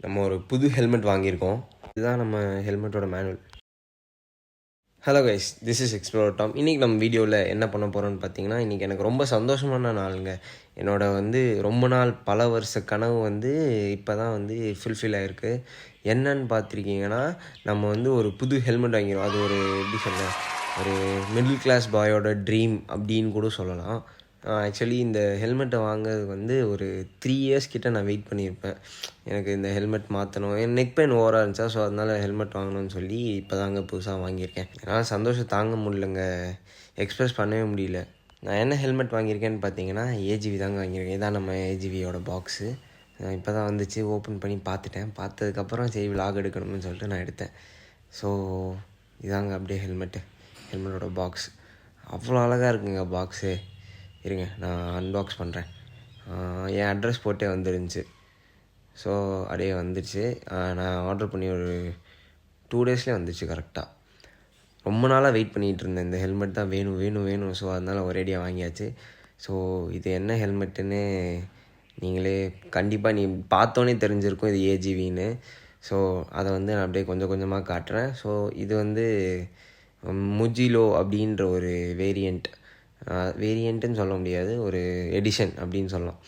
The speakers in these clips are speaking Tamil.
நம்ம ஒரு புது ஹெல்மெட் வாங்கியிருக்கோம். இதுதான் நம்ம ஹெல்மெட்டோட manual. Hello guys, this is explore Tom. இன்றைக்கி நம்ம வீடியோவில் என்ன பண்ண போகிறோன்னு பார்த்தீங்கன்னா, இன்றைக்கி எனக்கு ரொம்ப சந்தோஷமான நாளுங்க. ரொம்ப நாள் பல வருஷ கனவு இப்போ தான் ஃபுல்ஃபில் ஆகிருக்கு. என்னன்னு பார்த்துருக்கீங்கன்னா, நம்ம ஒரு புது ஹெல்மெட் வாங்கிடுவோம். அது எப்படி சொல்ல, ஒரு மிடில் கிளாஸ் பாயோட ட்ரீம் அப்படின்னு கூட சொல்லலாம். ஆக்சுவலி இந்த ஹெல்மெட்டை வாங்கிறது ஒரு 3 இயர்ஸ் கிட்டே நான் வெயிட் பண்ணியிருப்பேன். எனக்கு இந்த ஹெல்மெட் மாற்றணும், என் நெக் பெயின் ஓவராக இருந்துச்சா, ஸோ அதனால் ஹெல்மெட் வாங்கணும்னு சொல்லி இப்போ தாங்க புதுசாக வாங்கியிருக்கேன். என்னால் சந்தோஷம் தாங்க முடியலங்க, எக்ஸ்ப்ரெஸ் பண்ணவே முடியல. நான் என்ன ஹெல்மெட் வாங்கியிருக்கேன்னு பார்த்தீங்கன்னா, ஏஜிவி தாங்க வாங்கியிருக்கேன். இதான் நம்ம ஏஜிவியோட பாக்ஸு. இப்போ தான் வந்துச்சு, ஓப்பன் பண்ணி பார்த்துட்டேன். பார்த்ததுக்கப்புறம் சரி விலாக் எடுக்கணும்னு சொல்லிட்டு நான் எடுத்தேன். ஸோ இதாங்க அப்படியே ஹெல்மெட்டோட பாக்ஸ். அவ்வளோ அழகாக இருக்குங்க பாக்ஸு. இருங்க நான் அன்பாக்ஸ் பண்ணுறேன். என் அட்ரஸ் போட்டே வந்துருந்துச்சு. ஸோ அப்படியே வந்துடுச்சு. நான் ஆர்டர் பண்ணி ஒரு 2 டேஸ்லேயே வந்துடுச்சு கரெக்டாக. ரொம்ப நாளாக வெயிட் பண்ணிகிட்டு இருந்தேன், இந்த ஹெல்மெட் தான் வேணும். ஸோ அதனால் ஒரேடியாக வாங்கியாச்சு. ஸோ இது என்ன ஹெல்மெட்டுன்னு நீங்களே கண்டிப்பாக பார்த்தோன்னே தெரிஞ்சிருக்கும், இது ஏஜிவின்னு. ஸோ அதை நான் அப்படியே கொஞ்சம் கொஞ்சமாக காட்டுறேன். ஸோ இது முஜிலோ அப்படின்ற ஒரு வேரியண்ட்டுன்னு சொல்ல முடியாது, ஒரு எடிஷன் அப்படின்னு சொல்லலாம்.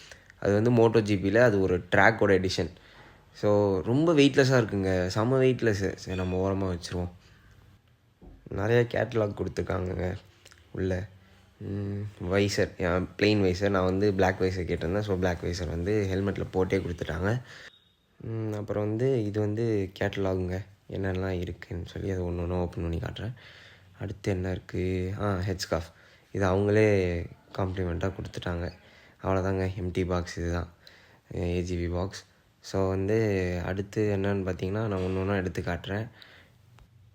அது மோட்டோ ஜிபியில் அது ஒரு ட்ராக்கோட எடிஷன். ஸோ ரொம்ப வெயிட்லெஸ்ஸாக இருக்குங்க, செம்ம வெயிட்லெஸ்ஸு. சரி நம்ம ஓரமாக வச்சுருவோம். நிறைய கேட்லாக் கொடுத்துருக்காங்கங்க உள்ள. Visor, plain visor. நான் பிளாக் வைசர் கேட்டிருந்தேன். ஸோ பிளாக் வைசர் ஹெல்மெட்டில் போட்டே கொடுத்துட்டாங்க. அப்புறம் இது கேட்டலாகுங்க, என்னெல்லாம் இருக்குதுன்னு சொல்லி அதை ஒன்று ஒன்று ஓப்பன் பண்ணி காட்டுறேன். அடுத்து என்ன இருக்குது, ஹெட்ஸ்காஃப். இது அவங்களே காம்ப்ளிமெண்ட்டாக கொடுத்துட்டாங்க. அவ்வளோதாங்க, எம்டி பாக்ஸ். இது தான் ஏஜிவி பாக்ஸ். ஸோ அடுத்து என்னன்னு பார்த்தீங்கன்னா, நான் ஒன்று ஒன்றா எடுத்து காட்டுறேன்.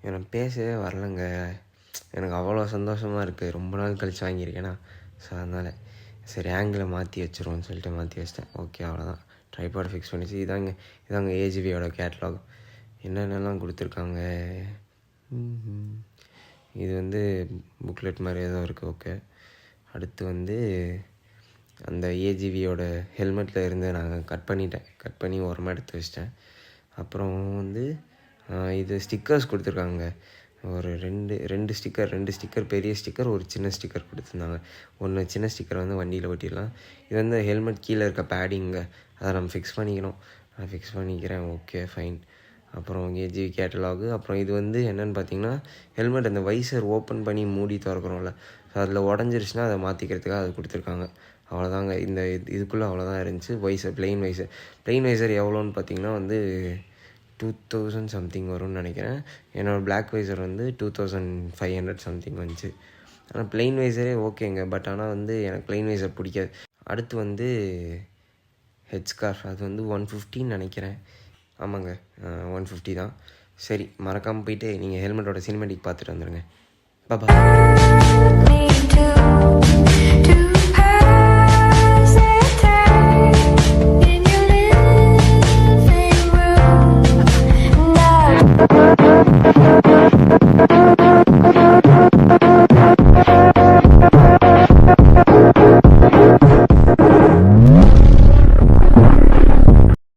எனக்கு பேசவே வரலைங்க, எனக்கு அவ்வளோ சந்தோஷமாக இருக்குது. ரொம்ப நாள் கழித்து வாங்கியிருக்கேன்னா, ஸோ அதனால் சரி ஆங்கிளை மாற்றி வச்சுருவோன்னு சொல்லிட்டு மாற்றி வச்சிட்டேன். ஓகே, அவ்வளோதான். ட்ரைபாட் ஃபிக்ஸ் பண்ணிச்சு. இதாங்க ஏஜிவியோட கேட்லாக். என்னென்னலாம் கொடுத்துருக்காங்க. இது புக்லெட் மாதிரி ஏதோ இருக்குது. ஓகே, அடுத்து அந்த ஏஜிவியோட ஹெல்மெட்டில் இருந்து நான் கட் பண்ணி ஓரமாக எடுத்து வச்சிட்டேன். அப்புறம் இது ஸ்டிக்கர்ஸ் கொடுத்துருக்காங்க. ஒரு ரெண்டு ஸ்டிக்கர், பெரிய ஸ்டிக்கர், ஒரு சின்ன ஸ்டிக்கர் கொடுத்துருந்தாங்க. ஒன்று சின்ன ஸ்டிக்கர் வண்டியில் ஒட்டிடலாம். இது ஹெல்மெட் கீழே இருக்க பேடிங்க, அதை நம்ம ஃபிக்ஸ் பண்ணிக்கணும். நான் ஃபிக்ஸ் பண்ணிக்கிறேன். Okay, fine. அப்புறம் ஏஜிவி கேட்டலாகு. அப்புறம் இது என்னென்னு பார்த்தீங்கன்னா, ஹெல்மெட் அந்த வைசர் ஓப்பன் பண்ணி மூடி திறக்கிறோம்ல, ஸோ அதில் உடஞ்சிருச்சுன்னா அதை மாற்றிக்கிறதுக்காக அது கொடுத்துருக்காங்க. அவ்வளோதாங்க, இதுக்குள்ளே அவ்வளோதான் இருந்துச்சு. ப்ளெயின் வைசர் எவ்வளோன்னு பார்த்தீங்கன்னா 2000 சம்திங் வரும்னு நினைக்கிறேன். என்னோடய பிளாக் வைசர் 2500 சம்திங் வந்துச்சு. ஆனால் ப்ளெயின் வைசரே ஓகேங்க, பட் ஆனால் எனக்கு ப்ளெயின் வைசர் பிடிக்காது. அடுத்து ஹெட்ஸ்கார்ஃப். அது 150 நினைக்கிறேன். ஆமாங்க, 150 தான். சரி, மறக்காமல் போயிட்டு நீங்கள் ஹெல்மெட்டோட சினிமேட்டிக் பார்த்துட்டு வந்துடுங்க. பாய்.